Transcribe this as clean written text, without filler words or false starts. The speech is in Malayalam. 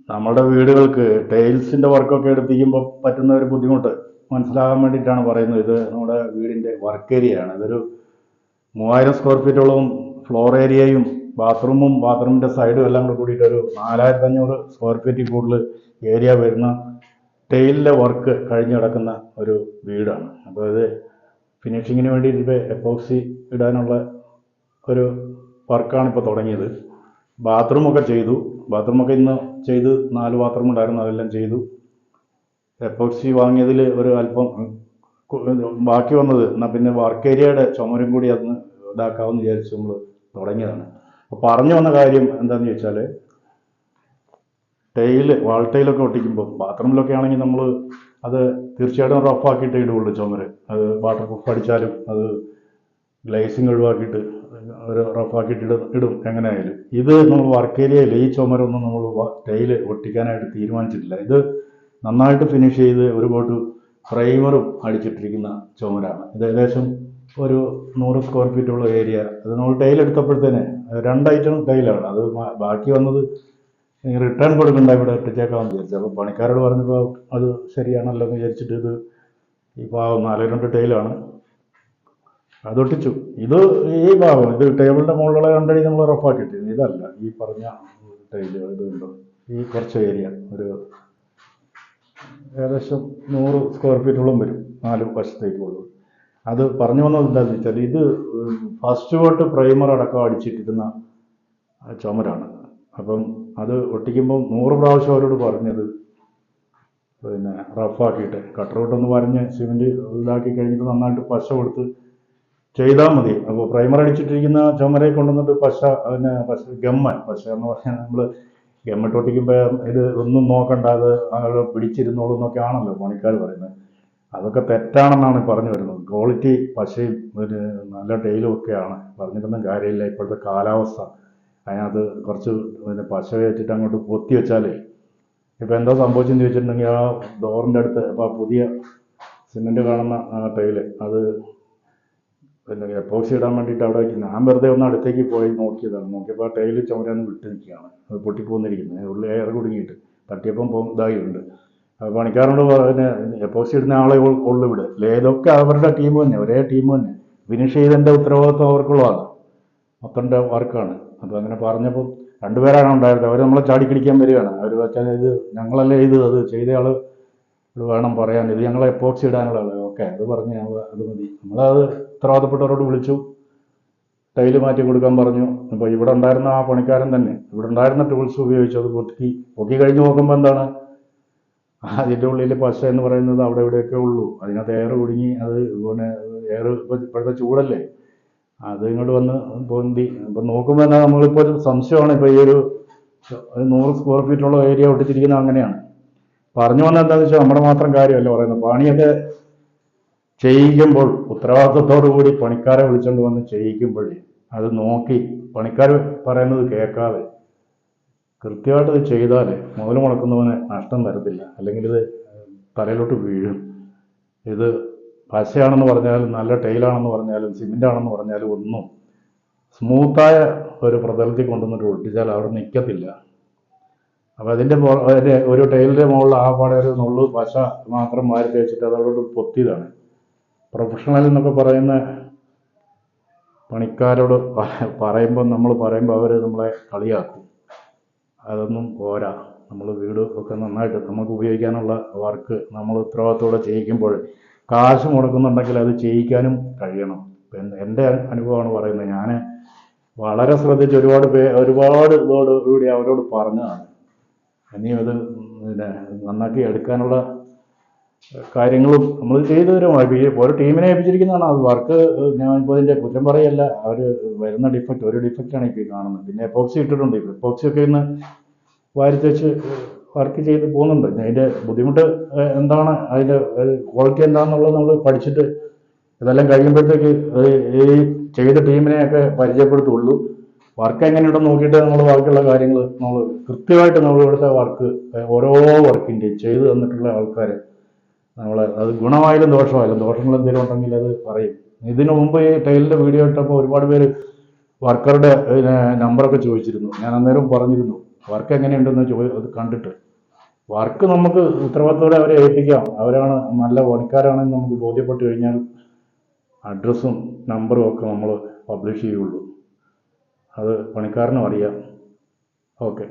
നമ്മുടെ വീടുകൾക്ക് ടൈൽസിന്റെ വർക്കൊക്കെ എടുപ്പിക്കുമ്പോൾ പറ്റുന്ന ഒരു ബുദ്ധിമുട്ട് മനസ്സിലാകാൻ വേണ്ടിയിട്ടാണ് പറയുന്നത്. ഇത് നമ്മുടെ വീടിന്റെ വർക്ക് ഏരിയ ആണ്. ഇതൊരു 3000 സ്ക്വയർ ഫീറ്റോളം ഫ്ലോർ ഏരിയയും ബാത്റൂമിന്റെ സൈഡും എല്ലാം കൂടെ കൂടിയിട്ട് ഒരു 4500 സ്ക്വയർ ഫീറ്റിൽ കൂടുതൽ ഏരിയ വരുന്ന ടൈലിലെ വർക്ക് കഴിഞ്ഞ് കിടക്കുന്ന ഒരു വീടാണ്. അപ്പോൾ ഇത് ഫിനിഷിങ്ങിന് വേണ്ടി ഇപ്പോൾ എപ്പോക്സി ഇടാനുള്ള ഒരു വർക്കാണ് ഇപ്പോൾ തുടങ്ങിയത്. ബാത്റൂമൊക്കെ ചെയ്തു. ബാത്റൂമൊക്കെ ഇന്ന് ചെയ്ത് 4 ബാത്റൂം ഉണ്ടായിരുന്നു, അതെല്ലാം ചെയ്തു. എപ്പോക്സി വാങ്ങിയതിൽ ഒരു അല്പം ബാക്കി വന്നത് എന്നാൽ പിന്നെ വർക്ക് ഏരിയയുടെ ചുമരും കൂടി അന്ന് ഇതാക്കാമെന്ന് വിചാരിച്ച് നമ്മൾ തുടങ്ങിയതാണ്. അപ്പോൾ പറഞ്ഞു വന്ന കാര്യം എന്താണെന്ന് ചോദിച്ചാൽ, വാൾ ടൈലൊക്കെ ഒട്ടിക്കുമ്പോൾ ബാത്റൂമിലൊക്കെ ആണെങ്കിൽ നമ്മൾ അത് തീർച്ചയായിട്ടും റഫാക്കിയിട്ട് ഇടുകയുള്ളൂ ചുമര്. അത് വാട്ടർ പ്രൂഫ് അടിച്ചാലും അത് ഗ്ലേസിങ് ഒഴിവാക്കിയിട്ട് ഒരു റഫാക്കിയിട്ട് ഇടും എങ്ങനെയായാലും. ഇത് നമ്മൾ വർക്ക് ഏരിയയിൽ ഈ ചുമരൊന്നും നമ്മൾ ടൈല് ഒട്ടിക്കാനായിട്ട് തീരുമാനിച്ചിട്ടില്ല. ഇത് നന്നായിട്ട് ഫിനിഷ് ചെയ്ത് ഒരു കോട്ട് പ്രൈമറും അടിച്ചിട്ടിരിക്കുന്ന ചുമരാണ്. ഇത് ഏകദേശം ഒരു 100 സ്ക്വയർ ഫീറ്റുള്ള ഏരിയ. അത് നമ്മൾ ടൈൽ എടുത്തപ്പോഴത്തേന് 2 ഐറ്റം ടൈലാണ്. അത് ബാക്കി വന്നത് റിട്ടേൺ കൊടുക്കണ്ട, ഇവിടെ ഒട്ടിച്ചേക്കാമെന്ന് വിചാരിച്ചു. അപ്പോൾ പണിക്കാരോട് പറഞ്ഞപ്പോൾ അത് ശരിയാണല്ലോ എന്ന് വിചാരിച്ചിട്ട് ഇത് ഈ ഭാഗം 4-2 ടൈലാണ് അതൊട്ടിച്ചു. ഇത് ഈ ഭാഗം ഇത് ടേബിളിന്റെ മുകളിലുള്ള 2 അടി നമ്മൾ റഫാക്കിയിട്ട്, ഇതല്ല ഈ പറഞ്ഞ ടൈല്. ഇതുണ്ടോ ഈ കുറച്ച് ഏരിയ ഒരു ഏകദേശം 100 സ്ക്വയർ ഫീറ്റോളം വരും 4 വശത്തേക്കുള്ളൂ. അത് പറഞ്ഞു വന്നത് എന്താണെന്ന് വെച്ചാൽ, ഇത് ഫസ്റ്റ് കോട്ട് പ്രൈമർ അടക്കം അടിച്ചിട്ടിരുന്ന ചുമരാണ്. അപ്പം അത് ഒട്ടിക്കുമ്പം 100 പ്രാവശ്യം അവരോട് പറഞ്ഞത് പിന്നെ റഫാക്കിയിട്ട് കട്ടറൗട്ടൊന്ന് വരഞ്ഞ് സിമെൻറ്റ് ഇതാക്കി കഴിഞ്ഞിട്ട് നന്നായിട്ട് പശ കൊടുത്ത് ചെയ്താൽ മതി. അപ്പോൾ പ്രൈമർ അടിച്ചിട്ടിരിക്കുന്ന ചുമരെ കൊണ്ടുവന്നിട്ട് പശ പശ എന്ന് പറഞ്ഞാൽ നമ്മൾ ഗമ്മിട്ട് ഒട്ടിക്കുമ്പോൾ ഇത് ഒന്നും നോക്കണ്ട, അത് പിടിച്ചിരുന്നോളൂ എന്നൊക്കെ ആണല്ലോ പണിക്കാർ പറയുന്നത്. അതൊക്കെ തെറ്റാണെന്നാണ് പറഞ്ഞു വരുന്നത്. ക്വാളിറ്റി പശയും ഒരു നല്ല ടൈലും ഒക്കെയാണ്, പറഞ്ഞിട്ടൊന്നും കാര്യമില്ല. ഇപ്പോഴത്തെ കാലാവസ്ഥ അതിനകത്ത് കുറച്ച് പശ വെച്ചിട്ട് അങ്ങോട്ട് പൊത്തി വെച്ചാലേ ഇപ്പം എന്താ സംഭവിച്ചെന്ന് ചോദിച്ചിട്ടുണ്ടെങ്കിൽ, ആ ഡോറിൻ്റെ അടുത്ത് ഇപ്പോൾ പുതിയ സിമെൻറ്റ് കാണുന്ന ടൈല് അത് പിന്നെ എപ്പോക്സി ഇടാൻ വേണ്ടിയിട്ട് അവിടെ ഞാൻ വെറുതെ ഒന്ന് അടുത്തേക്ക് പോയി നോക്കിയതാണ്. നോക്കിയപ്പോൾ ആ ടൈല് ചുമരൊന്ന് വിട്ട് നിൽക്കുകയാണ്, അത് പൊട്ടിപ്പോന്നിരിക്കുന്നത്. ഉള്ളിൽ എയർ കുടുങ്ങിയിട്ട് തട്ടിയപ്പം ഇതായിട്ടുണ്ട്. അപ്പോൾ പണിക്കാരോട് പിന്നെ എപ്പോക്സി ഇടുന്ന ആളെ ഉള്ളു ഇവിടെ. ഇതൊക്കെ അവരുടെ ടീം തന്നെ, ഒരേ ടീം തന്നെ. ഫിനിഷ് ചെയ്തതിൻ്റെ ഉത്തരവാദിത്വം അവർക്കുള്ളതാണ്, മൊത്തൻ്റെ വർക്കാണ്. അപ്പോൾ അങ്ങനെ പറഞ്ഞപ്പോൾ 2 പേരാണ് ഉണ്ടായിരുന്നത്. അവർ നമ്മളെ ചാടിക്കടിക്കാൻ വരികയാണ്. അവർ വെച്ചാൽ ഇത് ഞങ്ങളല്ലേ അത് ചെയ്ത ആൾ വേണം പറയാൻ, ഇത് ഞങ്ങളെ എപ്പോക്സി ഇടാനുള്ള ആൾ. ഓക്കെ, അത് പറഞ്ഞ് ഞങ്ങൾ അത് മതി. നമ്മളത് ഉത്തരവാദപ്പെട്ടവരോട് വിളിച്ചു, ടൈല് മാറ്റി കൊടുക്കാൻ പറഞ്ഞു. അപ്പോൾ ഇവിടെ ഉണ്ടായിരുന്ന ആ പണിക്കാരൻ തന്നെ ഇവിടെ ഉണ്ടായിരുന്ന ടൂൾസ് ഉപയോഗിച്ച് അത് പൊക്കി കഴിഞ്ഞ് നോക്കുമ്പോൾ എന്താണ്, അതിൻ്റെ ഉള്ളിൽ പശ എന്ന് പറയുന്നത് അവിടെ ഇവിടെയൊക്കെ ഉള്ളൂ. അതിനകത്ത് എയർ കുടുങ്ങി, അത് പിന്നെ എയർ ഇപ്പോഴത്തെ ചൂടല്ലേ, അത് ഇങ്ങോട്ട് വന്ന് പൊന്തി. ഇപ്പം നോക്കുമ്പോൾ തന്നെ നമ്മളിപ്പോൾ ഒരു സംശയമാണ്. ഇപ്പോൾ ഈ ഒരു 100 സ്ക്വയർ ഫീറ്റുള്ള ഏരിയ ഒട്ടിച്ചിരിക്കുന്നത് അങ്ങനെയാണ്. പറഞ്ഞു വന്നത് എന്താണെന്ന് വെച്ചാൽ, നമ്മുടെ മാത്രം കാര്യമല്ല പറയുന്നത്. പണിയൊക്കെ ചെയ്യിക്കുമ്പോൾ ഉത്തരവാദിത്വത്തോടു കൂടി പണിക്കാരെ വിളിച്ചുകൊണ്ട് വന്ന് ചെയ്യിക്കുമ്പോഴേ അത് നോക്കി പണിക്കാർ പറയുന്നത് കേൾക്കാതെ കൃത്യമായിട്ട് ഇത് ചെയ്താൽ മുതൽ മുടക്കുന്നവന് നഷ്ടം വരത്തില്ല. അല്ലെങ്കിൽ ഇത് തലയിലോട്ട് വീഴും. ഇത് പശയാണെന്ന് പറഞ്ഞാലും നല്ല ടൈലാണെന്ന് പറഞ്ഞാലും സിമെൻ്റ് ആണെന്ന് പറഞ്ഞാലും ഒന്നും സ്മൂത്തായ ഒരു പ്രതലത്തിൽ കൊണ്ടുവന്നിട്ട് ഒട്ടിച്ചാൽ അവിടെ നിൽക്കത്തില്ല. അപ്പോൾ അതിൻ്റെ ഒരു ടൈലിൻ്റെ മുകളിൽ ആ പാടെ ഒരു നുള്ളു പശ മാത്രം മാറി തേച്ചിട്ട് അതോട് പൊത്തിയതാണ്. പ്രൊഫഷണൽ എന്നൊക്കെ പറയുന്ന പണിക്കാരോട് പറയുമ്പോൾ അവർ നമ്മളെ കളിയാക്കും. അതൊന്നും പോരാ. നമ്മൾ വീട് ഒക്കെ നന്നായിട്ട് നമുക്ക് ഉപയോഗിക്കാനുള്ള വർക്ക് നമ്മൾ ഉത്തരവാദിത്തോടെ ചെയ്യിക്കുമ്പോൾ കാശ് മുടക്കുന്നുണ്ടെങ്കിൽ അത് ചെയ്യിക്കാനും കഴിയണം. എൻ്റെ അനുഭവമാണ് പറയുന്നത്. ഞാൻ വളരെ ശ്രദ്ധിച്ച് ഒരുപാട് ഇതോടുകൂടി അവരോട് പറഞ്ഞതാണ്. ഇനിയും അത് പിന്നെ നന്നാക്കി എടുക്കാനുള്ള കാര്യങ്ങളും നമ്മൾ ചെയ്തു തരുമാണ്. ഒരു ടീമിനെ ഏൽപ്പിച്ചിരിക്കുന്നതാണ് അത് വർക്ക്. ഞാനിപ്പോൾ ഇതിൻ്റെ കുറ്റം പറയല്ല, അവർ വരുന്ന ഒരു ഡിഫക്റ്റാണ് ഇപ്പോൾ ഈ കാണുന്നത്. പിന്നെ എപ്പോക്സി ഇട്ടിട്ടുണ്ട്. എപ്പോക്സി ഒക്കെ ഇന്ന് വാരിത്തേച്ച് വർക്ക് ചെയ്ത് പോകുന്നുണ്ട്. അതിൻ്റെ ബുദ്ധിമുട്ട് എന്താണ്, അതിൻ്റെ ക്വാളിറ്റി എന്താണെന്നുള്ളത് നമ്മൾ പഠിച്ചിട്ട് ഇതെല്ലാം കഴിയുമ്പോഴത്തേക്ക് ഈ ചെയ്ത ടീമിനെയൊക്കെ പരിചയപ്പെടുത്തുള്ളൂ. വർക്ക് എങ്ങനെയുണ്ടെന്ന് നോക്കിയിട്ട് നമ്മൾ ബാക്കിയുള്ള കാര്യങ്ങൾ നമ്മൾ കൃത്യമായിട്ട് നമ്മൾ ഇവിടുത്തെ വർക്ക് ഓരോ വർക്കിൻ്റെയും ചെയ്തു തന്നിട്ടുള്ള ആൾക്കാർ അത് ഗുണമായാലും ദോഷമായാലും, ദോഷങ്ങൾ എന്തെങ്കിലും ഉണ്ടെങ്കിൽ അത് പറയും. ഇതിനു മുമ്പ് ഈ ടൈലിൻ്റെ വീഡിയോ ഇട്ടപ്പോൾ ഒരുപാട് പേര് വർക്കറുടെ നമ്പറൊക്കെ ചോദിച്ചിരുന്നു. ഞാൻ അന്നേരം പറഞ്ഞിരുന്നു, വർക്ക് എങ്ങനെയുണ്ടെന്ന് അത് കണ്ടിട്ട് വർക്ക് നമുക്ക് ഉത്തരവാദിത്തോടെ അവരെ ഏൽപ്പിക്കാം. അവരാണ് നല്ല പണിക്കാരാണെന്ന് നമുക്ക് ബോധ്യപ്പെട്ട് കഴിഞ്ഞാൽ അഡ്രസ്സും നമ്പറും ഒക്കെ നമ്മൾ പബ്ലിഷ് ചെയ്യുള്ളൂ. അത് പണിക്കാരനും അറിയാം. ഓക്കെ.